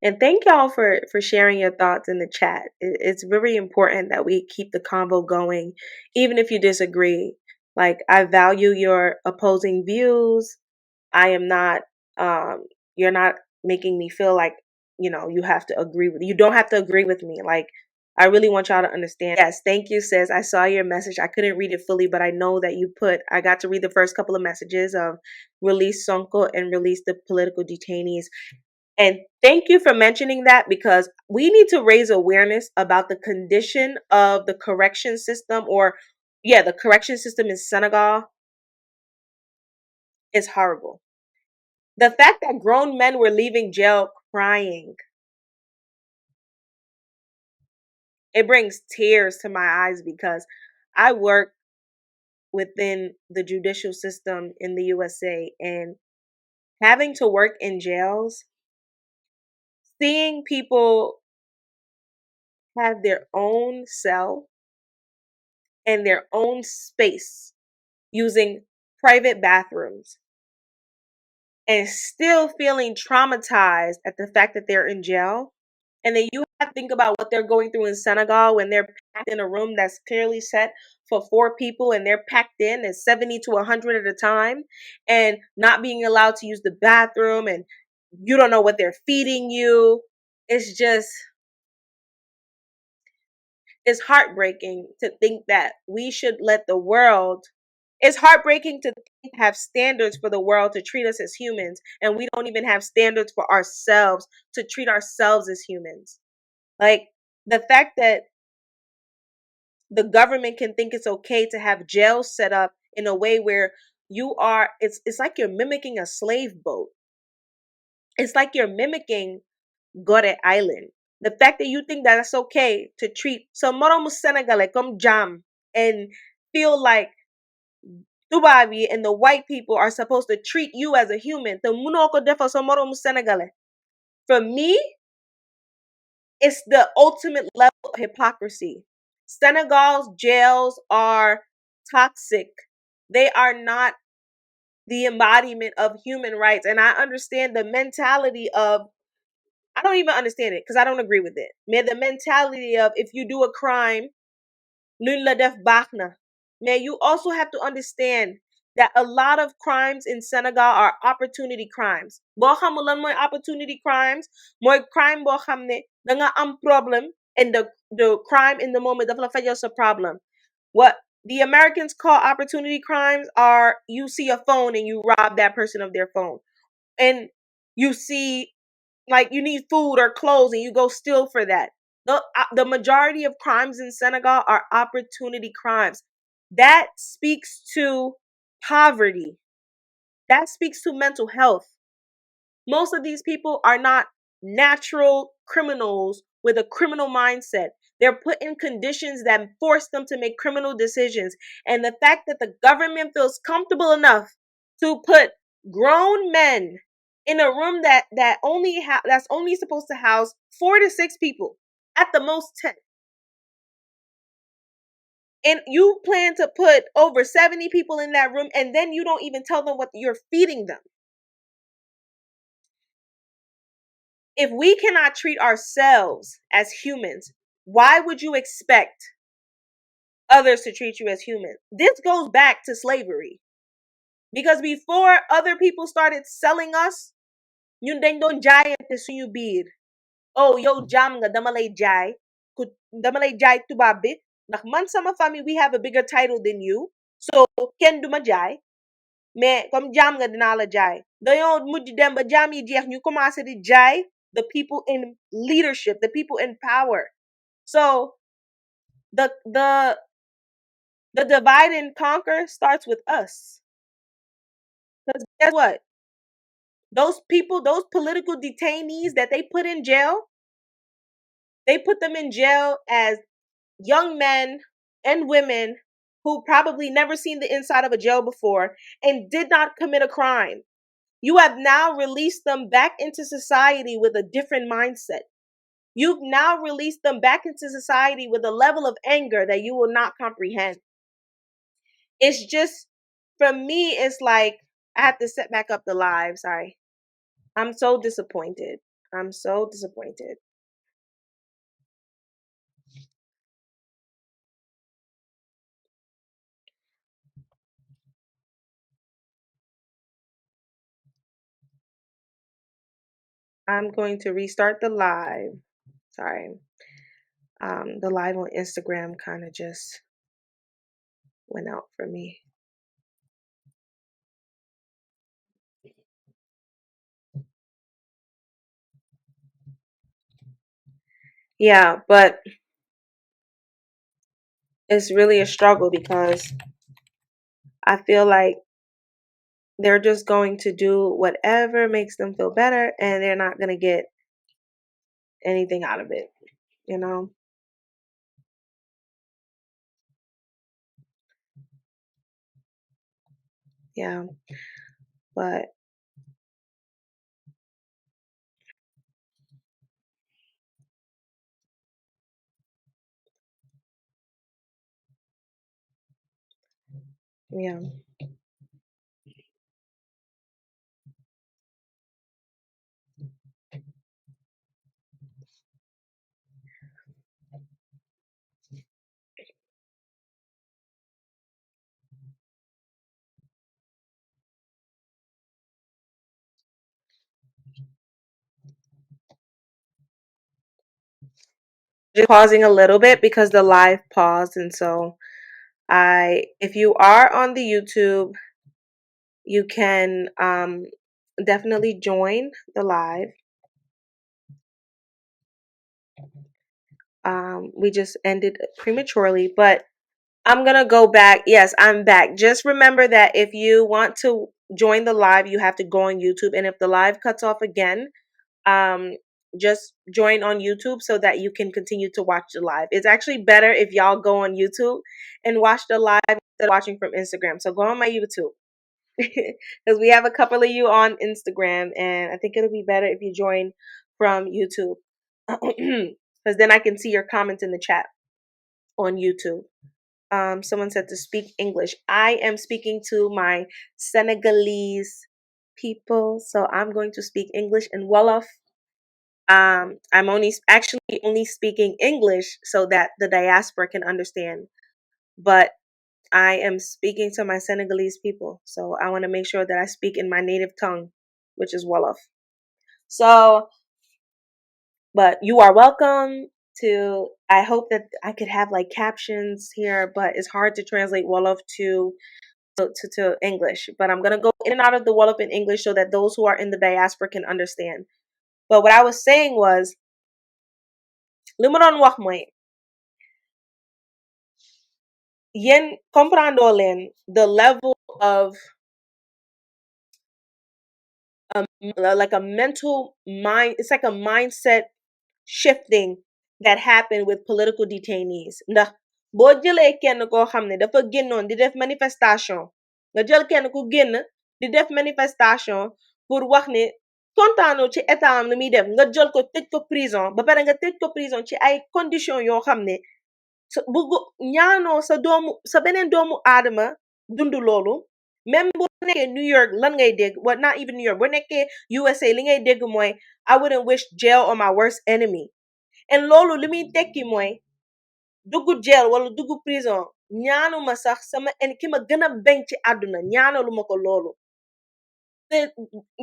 And thank y'all for sharing your thoughts in the chat. It's very important that we keep the convo going, even if you disagree. Like, I value your opposing views. I am not, you're not making me feel like, you have to agree with, you don't have to agree with me. Like, I really want y'all to understand. Yes, thank you, sis. I saw your message. I couldn't read it fully, but I know that I got to read the first couple of messages of release Sonko and release the political detainees. And thank you for mentioning that, because we need to raise awareness about the condition of the correction system, or, yeah, the correction system in Senegal is horrible. The fact that grown men were leaving jail crying, it brings tears to my eyes, because I work within the judicial system in the USA, and having to work in jails, seeing people have their own cell and their own space using private bathrooms and still feeling traumatized at the fact that they're in jail. And then you have to think about what they're going through in Senegal when they're packed in a room that's clearly set for 4 people, and they're packed in at 70 to 100 at a time, and not being allowed to use the bathroom, and you don't know what they're feeding you. It's just, it's heartbreaking to think that we should let the world, it's heartbreaking to have standards for the world to treat us as humans, and we don't even have standards for ourselves to treat ourselves as humans. Like, the fact that the government can think it's okay to have jails set up in a way where it's like you're mimicking a slave boat. It's like you're mimicking Gore Island. The fact that you think that it's okay to treat some Senegalese comme jam and feel like Dubabi and the white people are supposed to treat you as a human. For me, it's the ultimate level of hypocrisy. Senegal's jails are toxic. They are not the embodiment of human rights. And I understand the mentality of, I don't even understand it because I don't agree with it. Man, the mentality of, if you do a crime, luñ la def baax na. Man, you also have to understand that a lot of crimes in Senegal are opportunity crimes. Boo xamul lan mooy opportunity crimes, mooy crime boo xam ne da nga am problem, and the crime in the moment daf la fajal sa problem. What the Americans call opportunity crimes are, you see a phone and you rob that person of their phone. And you see, like, you need food or clothes and you go steal for that. The majority of crimes in Senegal are opportunity crimes. That speaks to poverty. That speaks to mental health. Most of these people are not natural criminals with a criminal mindset. They're put in conditions that force them to make criminal decisions. And the fact that the government feels comfortable enough to put grown men in a room that's only supposed to house 4 to 6 people, at the most 10. And you plan to put over 70 people in that room, and then you don't even tell them what you're feeding them. If we cannot treat ourselves as humans, why would you expect others to treat you as humans? This goes back to slavery. Because before other people started selling us, yun dañ doon jaayante suñu biir. Oh, yo jam nga dama lay jaay. Dama lay jaay tubaab bi. Ndax man sama famille, we have a bigger title than you. So, ken duma jaay. Mais comme jam nga dinaa la jaay. Dañoo mujj dem ba jam yi jeex ñu commencé di jaay the people in leadership, the people in power. So the the the divide and conquer starts with us. Because guess what? Those people, those political detainees that they put in jail, they put them in jail as young men and women who probably never seen the inside of a jail before and did not commit a crime. You have now released them back into society with a different mindset. You've now released them back into society with a level of anger that you will not comprehend. It's just, for me, it's like, I have to set back up the live. Sorry. I'm so disappointed. I'm so disappointed. I'm going to restart the live. Sorry. The live on Instagram kind of just went out for me. Yeah, but it's really a struggle because I feel like they're just going to do whatever makes them feel better and they're not going to get anything out of it, you know? Yeah, but yeah. Just pausing a little bit because the live paused and so if you are on the YouTube, you can definitely join the live. We just ended prematurely, but I'm gonna go back. Yes, I'm back. Just remember that if you want to join the live, you have to go on YouTube. And if the live cuts off again, um, just join on YouTube so that you can continue to watch the live. It's actually better if y'all go on YouTube and watch the live instead of watching from Instagram. So go on my YouTube because we have a couple of you on Instagram, and I think it'll be better if you join from YouTube because then I can see your comments in the chat on YouTube. Someone said to speak English. I am speaking to my Senegalese people, so I'm going to speak English and Wolof. I'm only speaking English so that the diaspora can understand, but I am speaking to my Senegalese people, so I want to make sure that I speak in my native tongue, which is Wolof. So, but you are welcome to. I hope that I could have like captions here, but it's hard to translate Wolof to English. But I'm gonna go in and out of the Wolof in English so that those who are in the diaspora can understand. But what I was saying was, li ma doon wax mooy yéen comprendre leen the level of like a mental mind. It's like a mindset shifting that happened with political detainees. Ndax boo jëlee kenn koo xam ne dafa génnoon di def manifestation nga jël kenn ku génn di def manifestation pour wax ne kontaanoo ci état am li muy def nga jël ko tëj ko prison ba pare nga tëj ko prison ci ay conditions yoo xam ne buggu ñaanoo sa beneen doomu aadama dund loolu. Même boo nekkee New York lan ngay dégg, well not even New York, boo nekkee USA li ngay dégg mooy I wouldn't wish jail on my worst enemy. And loolu li muy tekki mooy dugg jail wala dugg prison ñaanuma sax sama ki ma gën a bañ ci àdduna ñaanaluma ko loolu. Te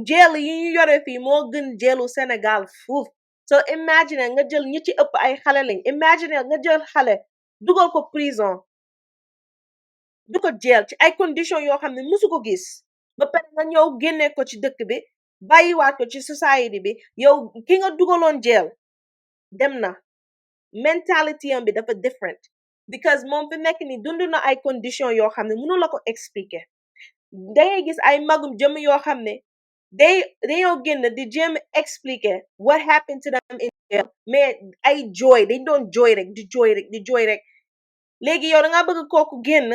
jail yi ñu yore fii moo gën jailu Sénégal fuuf. So imagine nga jël ñi ci ëpp ay xale lañ, imagine nga jël xale dugal ko prison du ko jail ci ay conditions yoo xam ne musu ko gis ba pare nga ñëw génne ko ci dëkk bi bàyyiwaat ko ci society bi. Yow ki nga dugaloon jail dem na, mentality am bi dafa different because moom fi nekk ni dund na ay conditions yoo xam ne mënu la ko expliquer. Dangay gis ay magum jëm yoo xam ne dañoo génn di jéem expliquer what happened to them in jail mais ay jooy dañ doon jooy rek di jooy rek di jooy rek. Léegi yow da nga bëgg kooku génn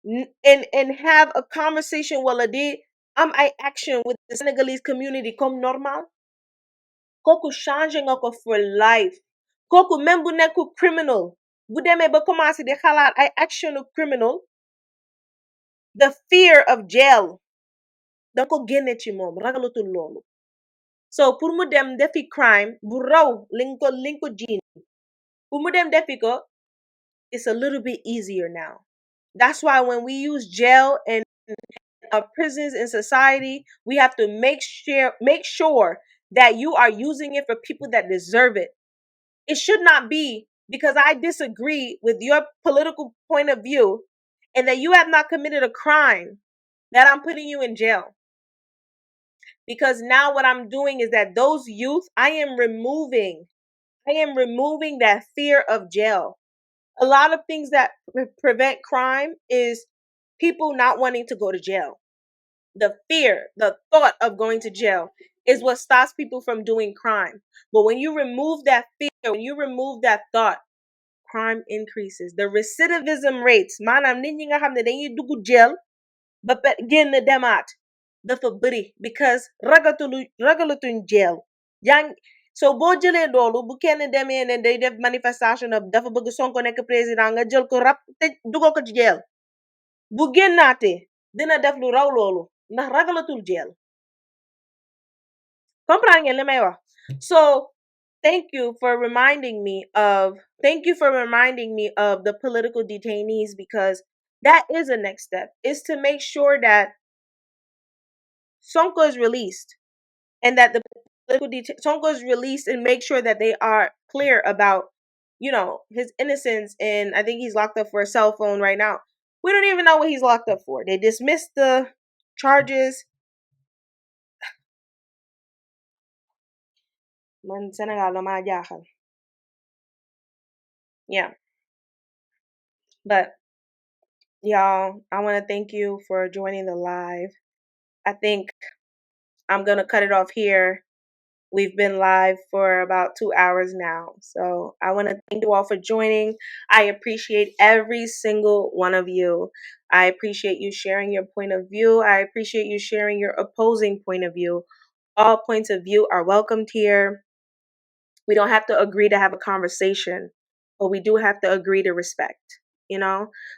and have a conversation wala di am ay action with the Senegalese community comme normal. Kooku changé nga ko for life. Kooku même bu nekku criminal bu demee ba commencé di xalaat ay action of criminal, the fear of jail danga ko génne ci moom ragalatul loolu. So pour mu dem defi crime bu raw linko jiin pour mu dem defi ko, it's a little bit easier now. That's why when we use jail and prisons in society, we have to make sure that you are using it for people that deserve it. It should not be because I disagree with your political point of view and that you have not committed a crime that I'm putting you in jail. Because now what I'm doing is that those youth, I am removing that fear of jail. A lot of things that prevent crime is people not wanting to go to jail. The fear, the thought of going to jail is what stops people from doing crime. But when you remove that fear, when you remove that thought, crime increases. The recidivism rates, manam nit ñi nga xam ne dañuy dugg jail ba génn demaat dafa bëri because ragalatuñ jail. Yang so boo jëlee loolu bu kenn demee ne day def manifestation of dafa bëgg Sonko nekk président nga jël ko rap te dugal ko ci jail bu génnaatee dina def lu raw loolu ndax ragalatul jail. Comprendre ngeen li may wax? So thank you for reminding me of the political detainees, because that is a next step, is to make sure that Sonko is released and that the Sonko is released, and make sure that they are clear about, his innocence. And I think he's locked up for a cell phone right now. We don't even know what he's locked up for. They dismissed the charges. Man, Senegal, no ma jaaxal. Yeah, but y'all, I want to thank you for joining the live. I think I'm gonna cut it off here. We've been live for about 2 hours now. So I want to thank you all for joining. I appreciate every single one of you. I appreciate you sharing your point of view. I appreciate you sharing your opposing point of view. All points of view are welcomed here. We don't have to agree to have a conversation, but we do have to agree to respect.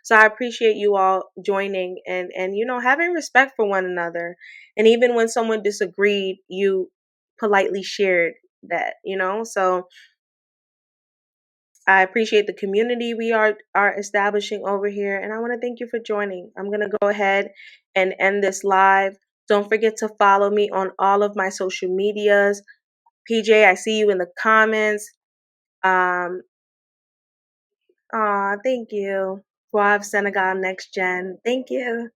So I appreciate you all joining and having respect for one another. And even when someone disagreed, you politely shared that. So I appreciate the community we are establishing over here, and I want to thank you for joining. I'm going to go ahead and end this live. Don't forget to follow me on all of my social medias. PJ, I see you in the comments. Thank you. Guav Senegal Next Gen. Thank you.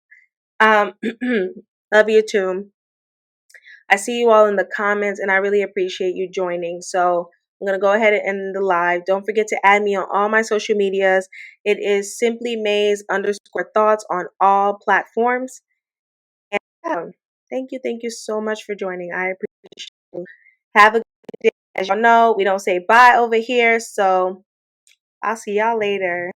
Love you too. I see you all in the comments, and I really appreciate you joining. So I'm going to go ahead and end the live. Don't forget to add me on all my social medias. It is simply Maze_thoughts on all platforms. And thank you. Thank you so much for joining. I appreciate you. Have a good day. As y'all know, we don't say bye over here. So I'll see y'all later.